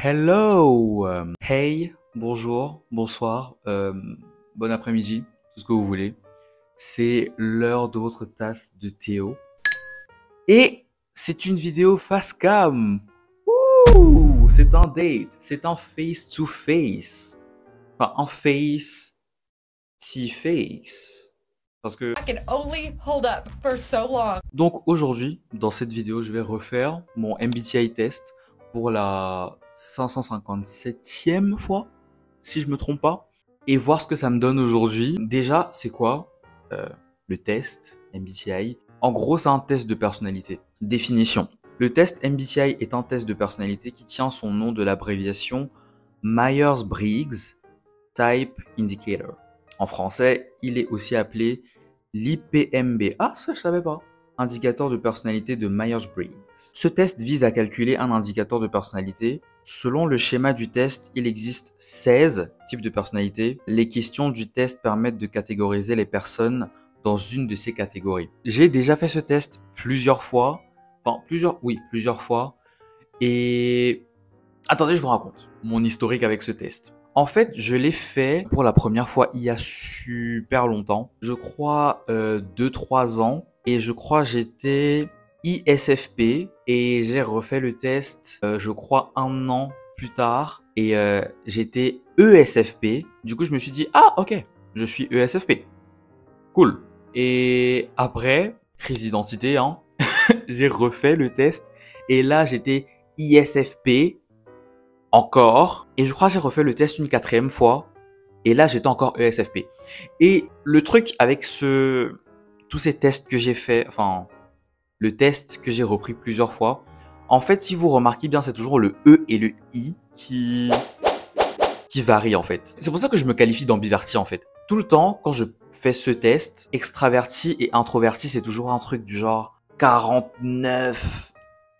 Hello, hey, bonjour, bonsoir, bon après-midi, tout ce que vous voulez. C'est l'heure de votre tasse de Théo. Et c'est une vidéo face cam. Ouh, c'est un date, c'est un face to face. Enfin, un face to face. Parce que... I can only hold up for so long. Donc aujourd'hui, dans cette vidéo, je vais refaire mon MBTI test pour la 557e fois, si je me trompe pas, et voir ce que ça me donne aujourd'hui. Déjà, c'est quoi le test MBTI? En gros, c'est un test de personnalité. Définition. Le test MBTI est un test de personnalité qui tient son nom de l'abréviation Myers-Briggs Type Indicator. En français, il est aussi appelé l'IPMB. Ah, ça je savais pas. Indicateur de personnalité de Myers-Briggs. Ce test vise à calculer un indicateur de personnalité. Selon le schéma du test, il existe 16 types de personnalités. Les questions du test permettent de catégoriser les personnes dans une de ces catégories. J'ai déjà fait ce test plusieurs fois. Enfin, plusieurs fois. Et attendez, je vous raconte mon historique avec ce test. En fait, je l'ai fait pour la première fois il y a super longtemps. Je crois 2-3 ans. Et je crois j'étais ISFP. Et j'ai refait le test, je crois 1 an plus tard. Et j'étais ESFP. Du coup, je me suis dit, ah ok, je suis ESFP. Cool. Et après, crise d'identité, hein, j'ai refait le test. Et là, j'étais ISFP. Encore. Et je crois que j'ai refait le test une 4e fois. Et là, j'étais encore ESFP. Et le truc avec tous ces tests que j'ai fait, enfin, le test que j'ai repris plusieurs fois, en fait, si vous remarquez bien, c'est toujours le E et le I qui varient, en fait. C'est pour ça que je me qualifie d'ambiverti, en fait. Tout le temps, quand je fais ce test, extraverti et introverti, c'est toujours un truc du genre 49...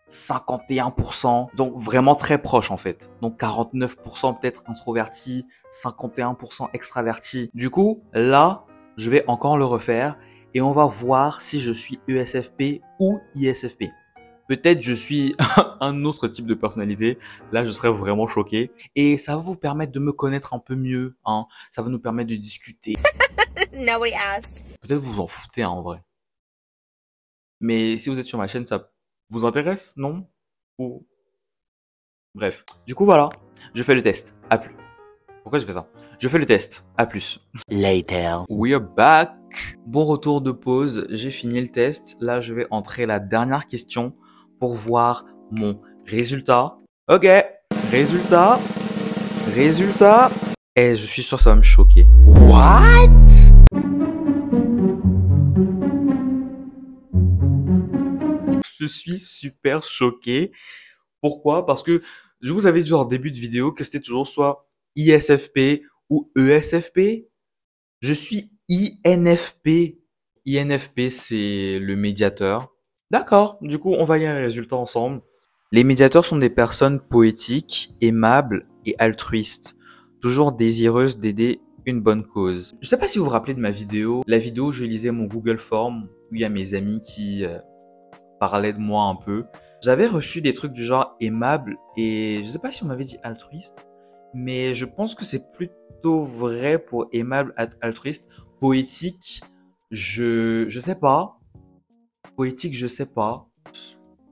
51%, donc vraiment très proche en fait. Donc 49% peut-être introverti, 51% extraverti. Du coup, là, je vais encore le refaire et on va voir si je suis ESFP ou ISFP. Peut-être je suis un autre type de personnalité. Là, je serais vraiment choqué. Et ça va vous permettre de me connaître un peu mieux. Hein. Ça va nous permettre de discuter. Nobody asked. Peut-être vous vous en foutez hein, en vrai. Mais si vous êtes sur ma chaîne, ça vous intéresse, non? Ou... Bref. Du coup, voilà. Je fais le test. À plus. Pourquoi je fais ça? Je fais le test. À plus. Later. We are back. Bon retour de pause. J'ai fini le test. Là, je vais entrer la dernière question pour voir mon résultat. Ok. Résultat. Résultat. Et je suis sûr que ça va me choquer. What? Je suis super choqué. Pourquoi? Parce que je vous avais dit en début de vidéo que c'était toujours soit ISFP ou ESFP. Je suis INFP. INFP, c'est le médiateur. D'accord, du coup, on va lire les résultats ensemble. Les médiateurs sont des personnes poétiques, aimables et altruistes, toujours désireuses d'aider une bonne cause. Je sais pas si vous vous rappelez de ma vidéo, la vidéo où je lisais mon Google Form, où il y a mes amis qui parlaient de moi un peu. J'avais reçu des trucs du genre aimable et je sais pas si on m'avait dit altruiste, mais je pense que c'est plutôt vrai pour aimable, altruiste. Poétique, je sais pas. Poétique, je sais pas.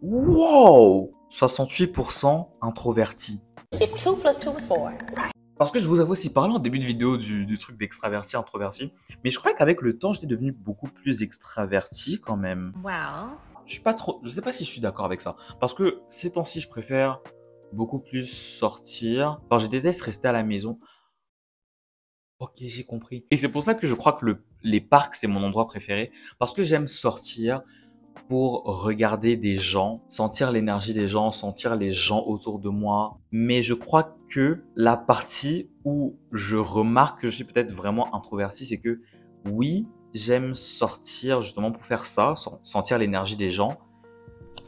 Wow! 68% introverti. If 2 plus 2 is 4. Parce que je vous avoue aussi parlé en début de vidéo du truc d'extraverti, introverti. Mais je crois qu'avec le temps, j'étais devenu beaucoup plus extraverti quand même. Well. Je sais pas si je suis d'accord avec ça. Parce que ces temps-ci, je préfère beaucoup plus sortir. Enfin, je déteste rester à la maison. Ok, j'ai compris. Et c'est pour ça que je crois que les parcs, c'est mon endroit préféré. Parce que j'aime sortir pour regarder des gens, sentir l'énergie des gens, sentir les gens autour de moi. Mais je crois que la partie où je remarque que je suis peut-être vraiment introverti, c'est que oui, j'aime sortir justement pour faire ça, sentir l'énergie des gens,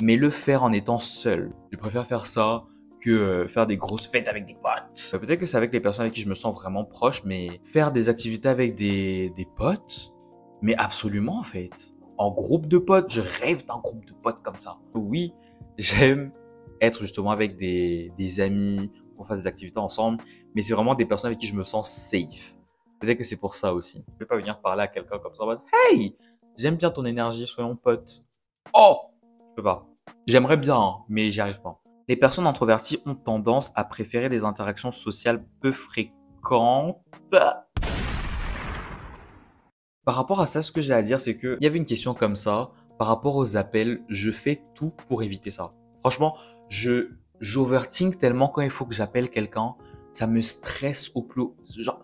mais le faire en étant seul. Je préfère faire ça que faire des grosses fêtes avec des potes. Peut-être que c'est avec les personnes avec qui je me sens vraiment proche, mais faire des activités avec des potes, mais absolument en fait. En groupe de potes, je rêve d'un groupe de potes comme ça. Oui, j'aime être justement avec des amis qu'on fasse des activités ensemble, mais c'est vraiment des personnes avec qui je me sens safe. Peut-être que c'est pour ça aussi. Je vais pas venir parler à quelqu'un comme ça en mode hey, j'aime bien ton énergie, soyons potes. Oh, je peux pas. J'aimerais bien, hein, mais j'y arrive pas. Les personnes introverties ont tendance à préférer les interactions sociales peu fréquentes. Par rapport à ça, ce que j'ai à dire, c'est que il y avait une question comme ça. Par rapport aux appels, je fais tout pour éviter ça. Franchement, j'overthink tellement quand il faut que j'appelle quelqu'un. Ça me stresse au plus haut. Genre,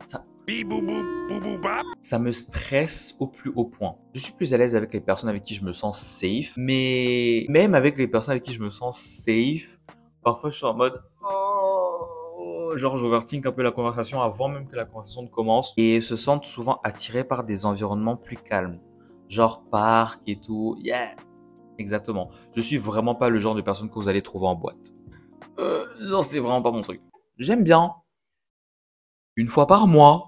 ça me stresse au plus haut point. Je suis plus à l'aise avec les personnes avec qui je me sens safe. Mais même avec les personnes avec qui je me sens safe, parfois je suis en mode oh, genre j'overthink un peu la conversation avant même que la conversation ne commence et se sentent souvent attirés par des environnements plus calmes, genre parc et tout. Yeah, exactement. Je suis vraiment pas le genre de personne que vous allez trouver en boîte. Genre c'est vraiment pas mon truc. J'aime bien une fois par mois.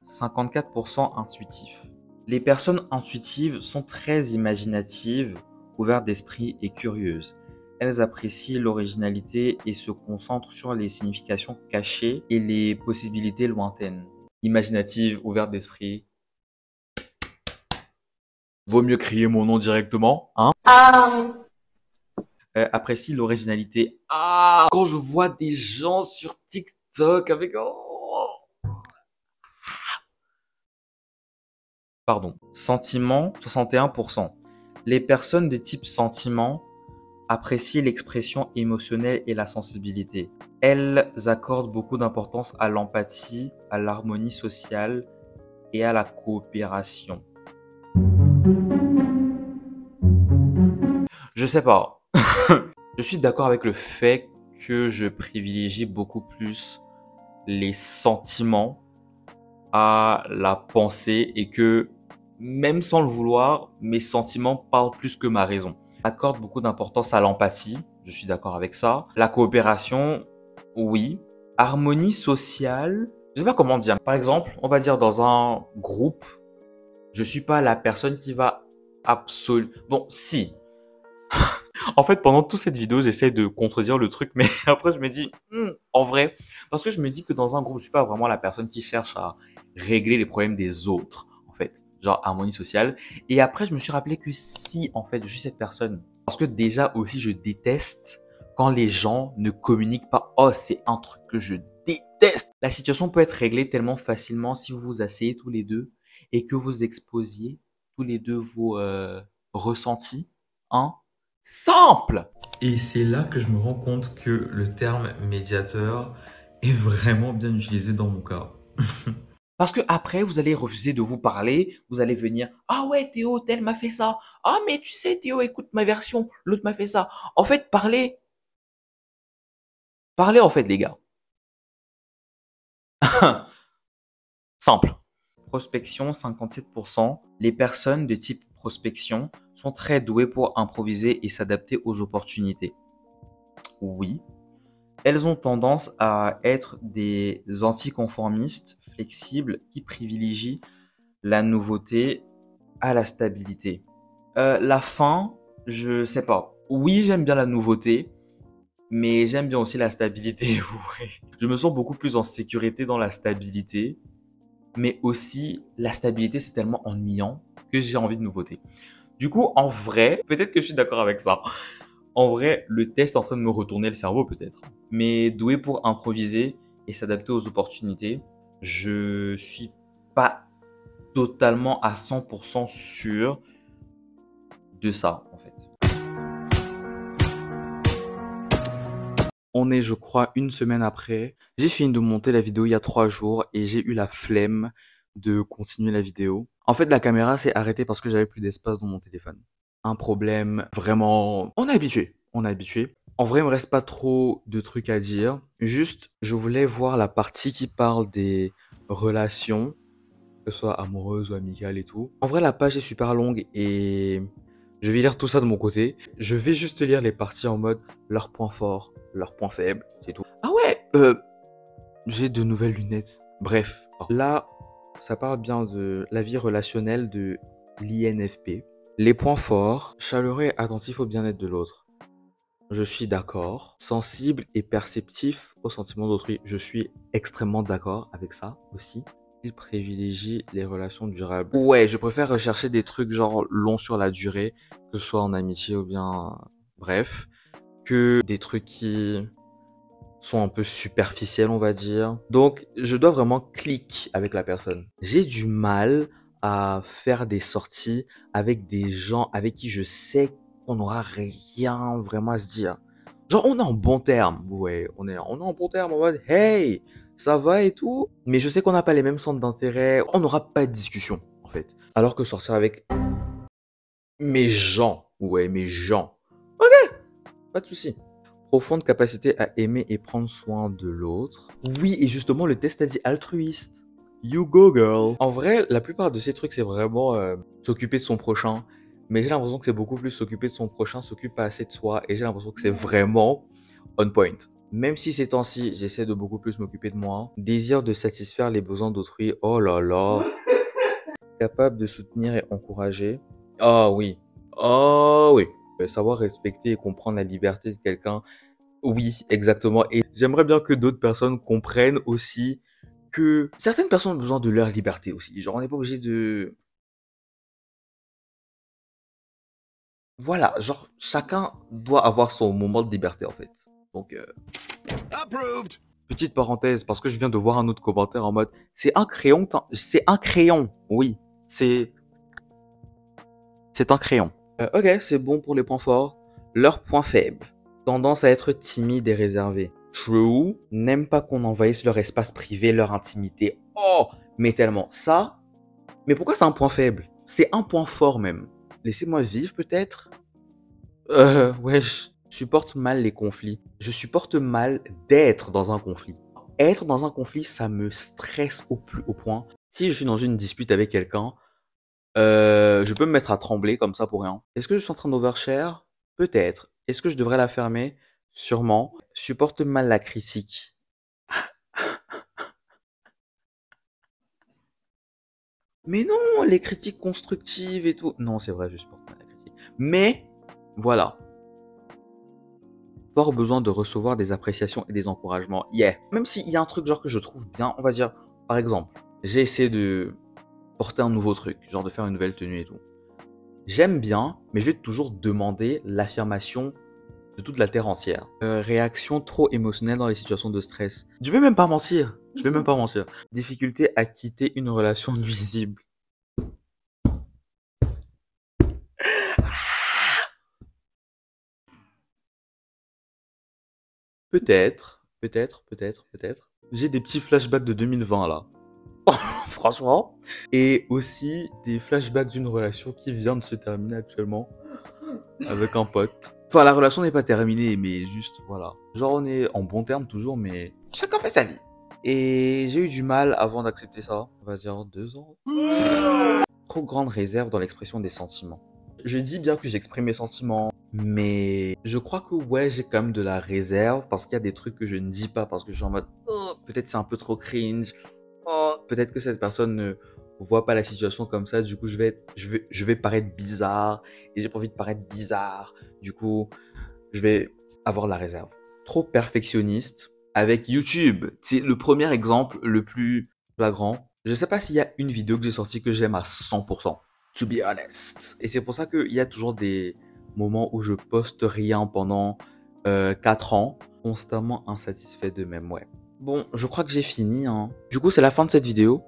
54% intuitifs. Les personnes intuitives sont très imaginatives, ouvertes d'esprit et curieuses. Elles apprécient l'originalité et se concentrent sur les significations cachées et les possibilités lointaines. Imaginative, ouverte d'esprit. Vaut mieux crier mon nom directement, hein? Apprécie l'originalité. Ah, quand je vois des gens sur TikTok avec... Pardon. Sentiment, 61%. Les personnes de type sentiment apprécient l'expression émotionnelle et la sensibilité. Elles accordent beaucoup d'importance à l'empathie, à l'harmonie sociale et à la coopération. Je sais pas. Je suis d'accord avec le fait que je privilégie beaucoup plus les sentiments à la pensée et que même sans le vouloir, mes sentiments parlent plus que ma raison. J'accorde beaucoup d'importance à l'empathie, je suis d'accord avec ça. La coopération, oui. Harmonie sociale, je sais pas comment dire. Par exemple, on va dire dans un groupe, je suis pas la personne qui va absolument... Bon, si. En fait, pendant toute cette vidéo, j'essaie de contredire le truc, mais après, je me dis, en vrai, parce que je me dis que dans un groupe, je suis pas vraiment la personne qui cherche à régler les problèmes des autres, en fait, genre harmonie sociale. Et après, je me suis rappelé que si, en fait, je suis cette personne, parce que déjà aussi, je déteste quand les gens ne communiquent pas. Oh, c'est un truc que je déteste. La situation peut être réglée tellement facilement si vous vous asseyez tous les deux et que vous exposiez tous les deux vos ressentis, hein. Simple! Et c'est là que je me rends compte que le terme médiateur est vraiment bien utilisé dans mon cas. Parce que après, vous allez refuser de vous parler, vous allez venir, ah ouais, Théo, tel m'a fait ça. Ah, mais tu sais, Théo, écoute ma version, l'autre m'a fait ça. En fait, parlez en fait, les gars. Simple. Prospection, 57%. Les personnes de type prospection sont très douées pour improviser et s'adapter aux opportunités. Oui. Elles ont tendance à être des anticonformistes flexibles qui privilégient la nouveauté à la stabilité. La fin, je sais pas. Oui, j'aime bien la nouveauté, mais j'aime bien aussi la stabilité. Ouais. Je me sens beaucoup plus en sécurité dans la stabilité, mais aussi la stabilité, c'est tellement ennuyant que j'ai envie de nouveauté. Du coup, en vrai, peut-être que je suis d'accord avec ça. En vrai, le test est en train de me retourner le cerveau peut-être. Mais doué pour improviser et s'adapter aux opportunités, je suis pas totalement à 100% sûr de ça en fait. On est, je crois, une semaine après. J'ai fini de monter la vidéo il y a 3 jours et j'ai eu la flemme de continuer la vidéo. En fait, la caméra s'est arrêtée parce que j'avais plus d'espace dans mon téléphone. Un problème vraiment... On est habitué. En vrai, il me reste pas trop de trucs à dire. Juste, je voulais voir la partie qui parle des relations, que ce soit amoureuses ou amicales et tout. En vrai, la page est super longue et je vais lire tout ça de mon côté. Je vais juste lire les parties en mode leurs points forts, leurs points faibles, c'est tout. Ah ouais, j'ai de nouvelles lunettes. Bref, là, ça parle bien de la vie relationnelle de l'INFP. Les points forts, chaleureux et attentif au bien-être de l'autre. Je suis d'accord. Sensible et perceptif aux sentiments d'autrui. Je suis extrêmement d'accord avec ça aussi. Il privilégie les relations durables. Ouais, je préfère rechercher des trucs genre longs sur la durée, que ce soit en amitié ou bien bref, que des trucs qui sont un peu superficiels, on va dire. Donc, je dois vraiment cliquer avec la personne. J'ai du mal à faire des sorties avec des gens avec qui je sais qu'on n'aura rien vraiment à se dire. Genre, on est en bon terme. Ouais, on est en bon terme. En mode, hey, ça va et tout. Mais je sais qu'on n'a pas les mêmes centres d'intérêt. On n'aura pas de discussion, en fait. Alors que sortir avec mes gens. Ouais, mes gens. Ok, pas de souci. Profonde capacité à aimer et prendre soin de l'autre. Oui, et justement, le test a dit altruiste. You go, girl. En vrai, la plupart de ces trucs, c'est vraiment s'occuper de son prochain. Mais j'ai l'impression que c'est beaucoup plus s'occuper de son prochain, s'occupe pas assez de soi. Et j'ai l'impression que c'est vraiment on point. Même si ces temps-ci, j'essaie de beaucoup plus m'occuper de moi. Désir de satisfaire les besoins d'autrui. Oh là là. Capable de soutenir et encourager. Ah oui. Oh oui. Savoir respecter et comprendre la liberté de quelqu'un. Oui, exactement. Et j'aimerais bien que d'autres personnes comprennent aussi que certaines personnes ont besoin de leur liberté aussi. Genre, on n'est pas obligé de... Voilà, genre, chacun doit avoir son moment de liberté, en fait. Donc, Approved. petite parenthèse, parce que je viens de voir un autre commentaire en mode, c'est un crayon, c'est un crayon. Oui, c'est un crayon. Ok, c'est bon pour les points forts. Leurs points faibles. Tendance à être timide et réservé. True. N'aiment pas qu'on envahisse leur espace privé, leur intimité. Oh, mais tellement. Ça, mais pourquoi c'est un point faible? C'est un point fort même. Laissez-moi vivre peut-être. Wesh. Supporte mal les conflits. Je supporte mal d'être dans un conflit. Être dans un conflit, ça me stresse au plus haut point. Si je suis dans une dispute avec quelqu'un, je peux me mettre à trembler comme ça pour rien. Est-ce que je suis en train d'overshare? Peut-être. Est-ce que je devrais la fermer? Sûrement. Supporte mal la critique. Mais non, les critiques constructives et tout. Non, c'est vrai, je supporte mal la critique. Mais, voilà. Fort besoin de recevoir des appréciations et des encouragements. Yeah. Même s'il y a un truc genre que je trouve bien, on va dire, par exemple, j'ai essayé de porter un nouveau truc, genre de faire une nouvelle tenue et tout. J'aime bien, mais je vais toujours demander l'affirmation de toute la terre entière. Réaction trop émotionnelle dans les situations de stress. Je vais même pas mentir. Je vais même pas mentir. Difficulté à quitter une relation nuisible. Peut-être. J'ai des petits flashbacks de 2020 là. Franchement. Et aussi des flashbacks d'une relation qui vient de se terminer actuellement avec un pote. Enfin, la relation n'est pas terminée, mais juste, voilà. Genre, on est en bon terme toujours, mais chacun fait sa vie. Et j'ai eu du mal avant d'accepter ça. On va dire 2 ans. Trop grande réserve dans l'expression des sentiments. Je dis bien que j'exprime mes sentiments, mais je crois que ouais, j'ai quand même de la réserve parce qu'il y a des trucs que je ne dis pas parce que je suis en mode, oh, peut-être c'est un peu trop cringe. Oh, peut-être que cette personne ne voit pas la situation comme ça, du coup je vais paraître bizarre et j'ai pas envie de paraître bizarre, du coup je vais avoir la réserve. Trop perfectionniste avec YouTube, c'est le premier exemple le plus flagrant. Je sais pas s'il y a une vidéo que j'ai sortie que j'aime à 100%, to be honest. Et c'est pour ça qu'il y a toujours des moments où je poste rien pendant 4 ans, constamment insatisfait de même, ouais. Bon, je crois que j'ai fini, hein. Du coup, c'est la fin de cette vidéo.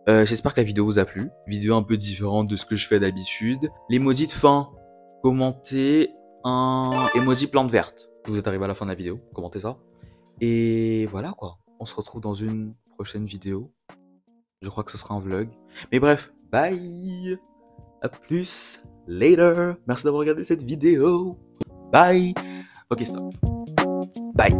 J'espère que la vidéo vous a plu. Vidéo un peu différente de ce que je fais d'habitude. L'emoji de fin, commentez un emoji plante verte. Si vous êtes arrivé à la fin de la vidéo, commentez ça. Et voilà quoi. On se retrouve dans une prochaine vidéo. Je crois que ce sera un vlog. Mais bref, bye. À plus. Later. Merci d'avoir regardé cette vidéo. Bye. Ok, stop. Bye.